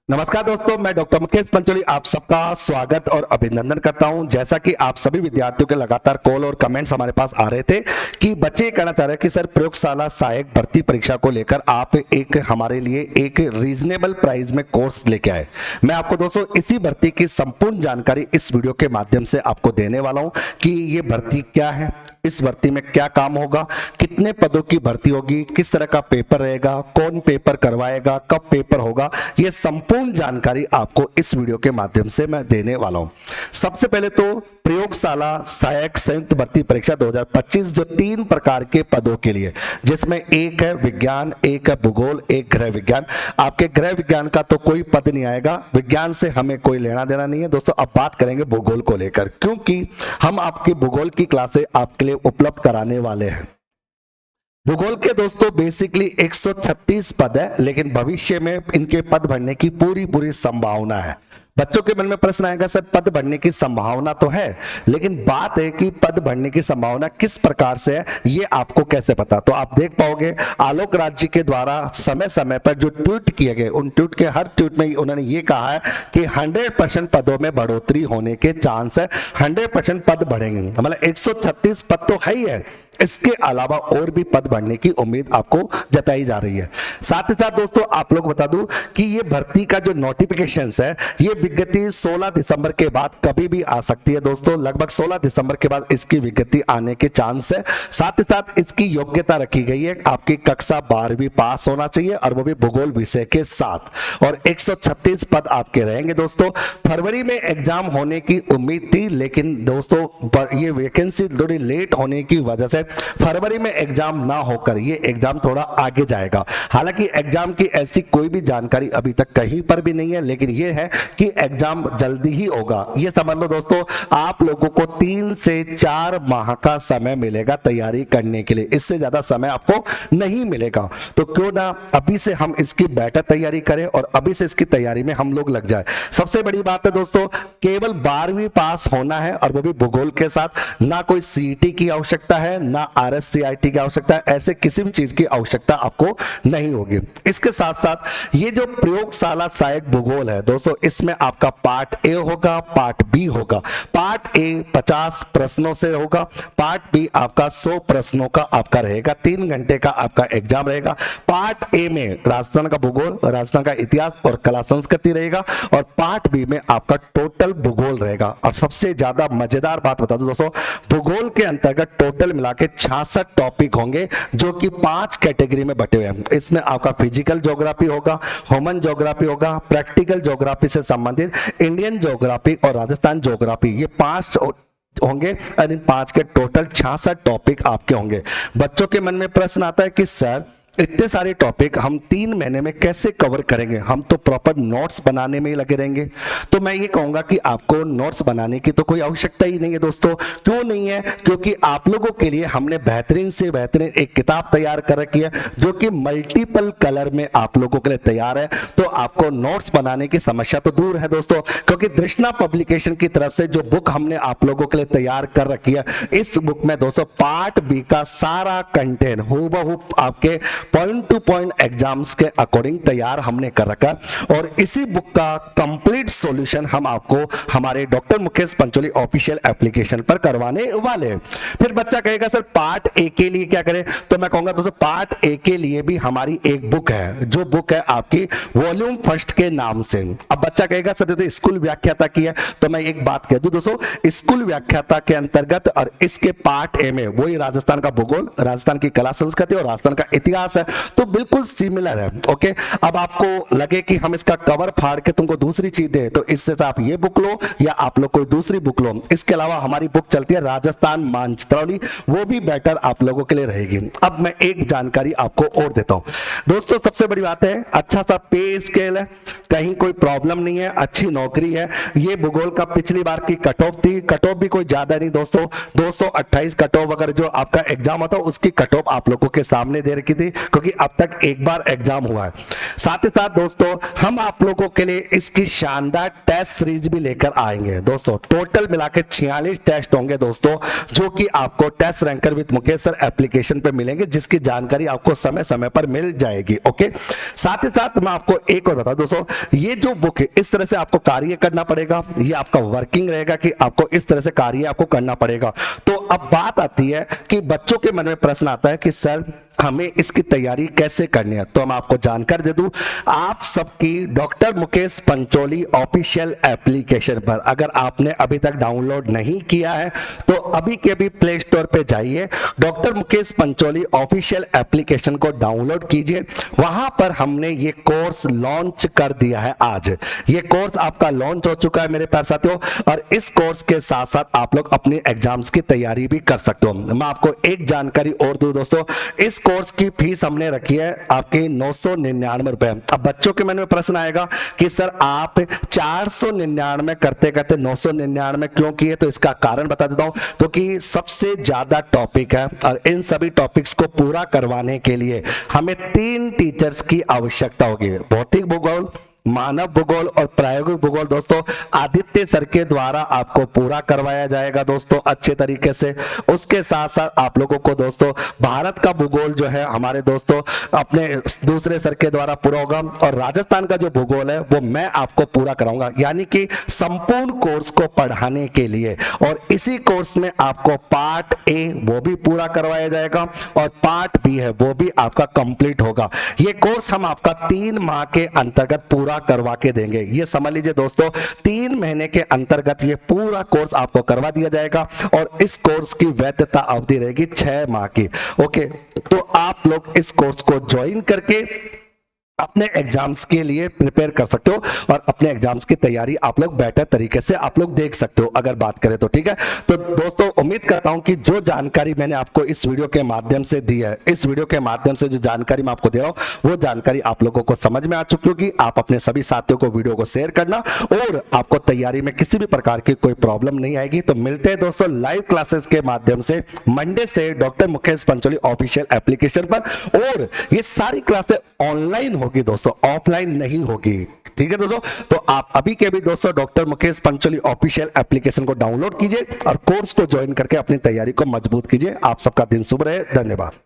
नमस्कार दोस्तों, मैं डॉक्टर मुकेश पंचोली आप सबका स्वागत और अभिनंदन करता हूं। जैसा कि आप सभी विद्यार्थियों के लगातार कॉल और कमेंट्स हमारे पास आ रहे थे कि बच्चे ये कहना चाह रहे हैं कि सर प्रयोगशाला सहायक भर्ती परीक्षा को लेकर आप एक हमारे लिए एक रीजनेबल प्राइस में कोर्स लेके आए। मैं आपको दोस्तों इसी भर्ती की संपूर्ण जानकारी इस वीडियो के माध्यम से आपको देने वाला हूं कि ये भर्ती क्या है, इस भर्ती में क्या काम होगा, कितने पदों की भर्ती होगी, किस तरह का पेपर रहेगा, कौन पेपर करवाएगा, कब पेपर होगा, ये संपूर्ण जानकारी आपको इस वीडियो के माध्यम से मैं देने वाला हूं। सबसे पहले तो प्रयोगशाला सहायक संयुक्त भर्ती परीक्षा 2025 जो 3 प्रकार के पदों के लिए, जिसमें एक है विज्ञान, एक है भूगोल, एक गृह विज्ञान। आपके गृह विज्ञान का तो कोई पद नहीं आएगा, विज्ञान से हमें कोई लेना देना नहीं है दोस्तों। अब बात करेंगे भूगोल को लेकर, क्योंकि हम आपकी भूगोल की क्लासें आपके लिए उपलब्ध कराने वाले हैं। भूगोल के दोस्तों बेसिकली 136 पद है, लेकिन भविष्य में इनके पद बढ़ने की पूरी संभावना है। बच्चों के मन में प्रश्न आएगा सर पद बढ़ने की संभावना तो है, लेकिन बात है कि पद बढ़ने की संभावना किस प्रकार से है ये आपको कैसे पता। तो आप देख पाओगे आलोक राज जी के द्वारा समय समय पर जो ट्वीट किए गए, उन ट्वीट के हर ट्वीट में उन्होंने ये कहा है कि 100% पदों में बढ़ोतरी होने के चांस है, 100% पद बढ़ेंगे। मतलब 136 पद तो है ही है, इसके अलावा और भी पद बढ़ने की उम्मीद आपको जताई जा रही है। साथ ही साथ दोस्तों आप लोग बता दूं कि ये भर्ती का जो नोटिफिकेशंस है ये विज्ञप्ति 16 दिसंबर के बाद कभी भी आ सकती है दोस्तों। लगभग 16 दिसंबर के बाद इसकी विज्ञप्ति आने के चांस है। साथ ही साथ इसकी योग्यता रखी गई है, आपकी कक्षा 12वीं पास होना चाहिए और वो भी भूगोल विषय के साथ, और 136 पद आपके रहेंगे दोस्तों। फरवरी में एग्जाम होने की उम्मीद थी, लेकिन दोस्तों ये वैकेंसी थोड़ी लेट होने की वजह से फरवरी में एग्जाम ना होकर ये एग्जाम थोड़ा आगे जाएगा। हालांकि एग्जाम की ऐसी कोई भी जानकारी अभी तक कहीं पर भी नहीं है, लेकिन ये है कि एग्जाम जल्दी ही होगा। ये समझ लो दोस्तों, आप लोगों को 3 से 4 माह का समय मिलेगा तैयारी करने के लिए, इससे ज्यादा समय आपको नहीं मिलेगा। तो क्यों ना अभी से हम इसकी बेटर तैयारी करें और अभी से इसकी तैयारी में हम लोग लग जाए। सबसे बड़ी बात है दोस्तों, केवल 12वीं पास होना है और वो भी भूगोल के साथ। ना कोई सीईटी की आवश्यकता है, ना आरएससीआईटी की आवश्यकता है, ऐसे किसी भी चीज की आवश्यकता आपको नहीं होगी। इसके साथ साथ ये जो प्रयोगशाला सहायक भूगोल है दोस्तों, इसमें आपका पार्ट ए होगा, पार्ट बी होगा। पार्ट ए 50 प्रश्नों से होगा, पार्ट बी आपका 100 प्रश्नों का आपका रहेगा। 3 घंटे का आपका एग्जाम रहेगा। पार्ट ए में राजस्थान का भूगोल, राजस्थान का इतिहास और कला संस्कृति रहेगा, और पार्ट बी में आपका टोटल भूगोल रहेगा। और सबसे ज्यादा मजेदार बात बता दूं दोस्तों, भूगोल के अंतर्गत टोटल मिला के 66 टॉपिक होंगे जो कि 5 कैटेगरी में बटे हुए हैं। इसमें आपका फिजिकल ज्योग्राफी होगा, ह्यूमन ज्योग्राफी होगा, प्रैक्टिकल ज्योग्राफी से संबंधित इंडियन ज्योग्राफी और राजस्थान ज्योग्राफी, ये 5 होंगे और इन 5 के टोटल 66 टॉपिक आपके होंगे। बच्चों के मन में प्रश्न आता है कि सर इतने सारे टॉपिक हम 3 महीने में कैसे कवर करेंगे, हम तो प्रॉपर नोट्स बनाने में ही लगे रहेंगे। तो मैं ये कहूंगा कि आपको नोट्स बनाने की तो कोई आवश्यकता ही नहीं है दोस्तों। क्यों नहीं है? क्योंकि आप लोगों के लिए हमने बेहतरीन से बेहतरीन एक किताब तैयार कर रखी है जो कि मल्टीपल कलर में आप लोगों के लिए तैयार है। तो आपको नोट्स बनाने की समस्या तो दूर है दोस्तों, क्योंकि दृष्णा पब्लिकेशन की तरफ से जो बुक हमने आप लोगों के लिए तैयार कर रखी है, इस बुक में दोस्तों पार्ट बी का सारा कंटेंट हूबहू आपके पॉइंट टू पॉइंट एग्जाम्स के अकॉर्डिंग तैयार हमने कर रखा, और इसी बुक का कंप्लीट सॉल्यूशन हम आपको हमारे doctor Mukesh Pancholi official application पर करवाने वाले हैं। फिर बच्चा कहेगा सर पार्ट ए के लिए क्या करें, तो मैं कहूंगा दोस्तों पार्ट ए के लिए भी हमारी एक बुक है, जो बुक है आपकी वॉल्यूम फर्स्ट के नाम से। अब बच्चा कहेगा सर तो स्कूल व्याख्याता की है, तो मैं एक बात कह दूं दोस्तों, स्कूल व्याख्याता के अंतर्गत और इसके पार्ट ए में वही राजस्थान का भूगोल, राजस्थान की कला संस्कृति और राजस्थान का इतिहास है, तो बिल्कुल सिमिलर है। ओके, अब आपको लगे कि हम इसका कवर फाड़ के तुमको दूसरी चीज दे, तो इससे तो आप ये बुक लो या आप लोग कोई दूसरी बुक लो। इसके अलावा हमारी बुक चलती है राजस्थान मानचित्रावली, वो भी बेटर आप लोगों के लिए रहेगी। अब मैं एक जानकारी आपको और देता हूं दोस्तों, सबसे बड़ी बात है अच्छा सा पे स्केल है, कहीं कोई प्रॉब्लम नहीं है, अच्छी नौकरी है। ये भूगोल का पिछली बार की कट ऑफ थी, कट ऑफ भी कोई ज्यादा नहीं दोस्तों, 228 कट ऑफ अगर जो आपका एग्जाम होता उसकी कट ऑफ आप लोगों के सामने दे रखी थी। क्योंकि अब तक एक बार एग्जाम हुआ है। साथ ही साथ दोस्तों हम आप लोगों के लिए इसकी शानदार टेस्ट सीरीज भी लेकर आएंगे दोस्तों। टोटल मिला के 46 टेस्ट होंगे दोस्तों, जो कि आपको test ranker with Mukesh sir application पे मिलेंगे, जिसकी जानकारी आपको समय समय पर मिल जाएगी। ओके, साथ ही साथ मैं आपको एक और बता दोस्तों, ये जो बुक है इस तरह से आपको कार्य करना पड़ेगा, ये आपका वर्किंग रहेगा कि आपको इस तरह से कार्य आपको करना पड़ेगा। तो अब बात आती है कि बच्चों के मन में प्रश्न आता है कि सर हमें इसकी तैयारी कैसे करनी है। तो मैं आपको जानकारी दे दूं, आप सबकी doctor Mukesh Pancholi official application पर अगर आपने अभी तक डाउनलोड नहीं किया है तो अभी के अभी प्ले स्टोर पे जाइए, doctor Mukesh Pancholi official application को डाउनलोड कीजिए। वहां पर हमने ये कोर्स लॉन्च कर दिया है। आज ये कोर्स आपका लॉन्च हो चुका है मेरे प्यारे साथियों, और इस कोर्स के साथ साथ आप लोग अपनी एग्जाम्स की तैयारी भी कर सकते हो। मैं आपको एक जानकारी और दूं दोस्तों, इस कोर्स की फीस हमने रखी है आपके 999 रुपए। अब बच्चों के मन में प्रश्न आएगा कि सर आप 499 करते करते 999 क्यों किए, तो इसका कारण बता देता हूं, क्योंकि सबसे ज्यादा टॉपिक है और इन सभी टॉपिक्स को पूरा करवाने के लिए हमें 3 टीचर्स की आवश्यकता होगी। भौतिक भूगोल, मानव भूगोल और प्रायोगिक भूगोल दोस्तों आदित्य सर के द्वारा आपको पूरा करवाया जाएगा दोस्तों अच्छे तरीके से। उसके साथ साथ आप लोगों को दोस्तों भारत का भूगोल जो है हमारे दोस्तों अपने दूसरे सर के द्वारा पूरा होगा, और राजस्थान का जो भूगोल है वो मैं आपको पूरा कराऊंगा, यानी कि संपूर्ण कोर्स को पढ़ाने के लिए। और इसी कोर्स में आपको पार्ट ए वो भी पूरा करवाया जाएगा और पार्ट बी है वो भी आपका कंप्लीट होगा। ये कोर्स हम आपका 3 माह के अंतर्गत पूरा करवा के देंगे। ये समझ लीजिए दोस्तों 3 महीने के अंतर्गत ये पूरा कोर्स आपको करवा दिया जाएगा, और इस कोर्स की वैधता अवधि रहेगी 6 माह की। ओके, तो आप लोग इस कोर्स को ज्वाइन करके अपने एग्जाम्स के लिए प्रिपेयर कर सकते हो और अपने एग्जाम्स की तैयारी आप लोग बेटर तरीके से आप लोग देख सकते हो अगर बात करें तो। ठीक है, तो दोस्तों उम्मीद करता हूं कि जो जानकारी मैंने आपको इस वीडियो के माध्यम से दी है, इस वीडियो के माध्यम से जो जानकारी मैं आपको दे रहा हूं वो जानकारी आप लोगों को समझ में आ चुकी होगी। आप अपने सभी साथियों को वीडियो को शेयर करना, और आपको तैयारी में किसी भी प्रकार की कोई प्रॉब्लम नहीं आएगी। तो मिलते हैं दोस्तों लाइव क्लासेस के माध्यम से मंडे से doctor Mukesh Pancholi official application पर, और ये सारी क्लासेस ऑनलाइन होगी दोस्तों, ऑफलाइन नहीं होगी। ठीक है दोस्तों, तो आप अभी के भी दोस्तों doctor Mukesh Pancholi official application को डाउनलोड कीजिए और कोर्स को ज्वाइन करके अपनी तैयारी को मजबूत कीजिए। आप सबका दिन शुभ रहे, धन्यवाद।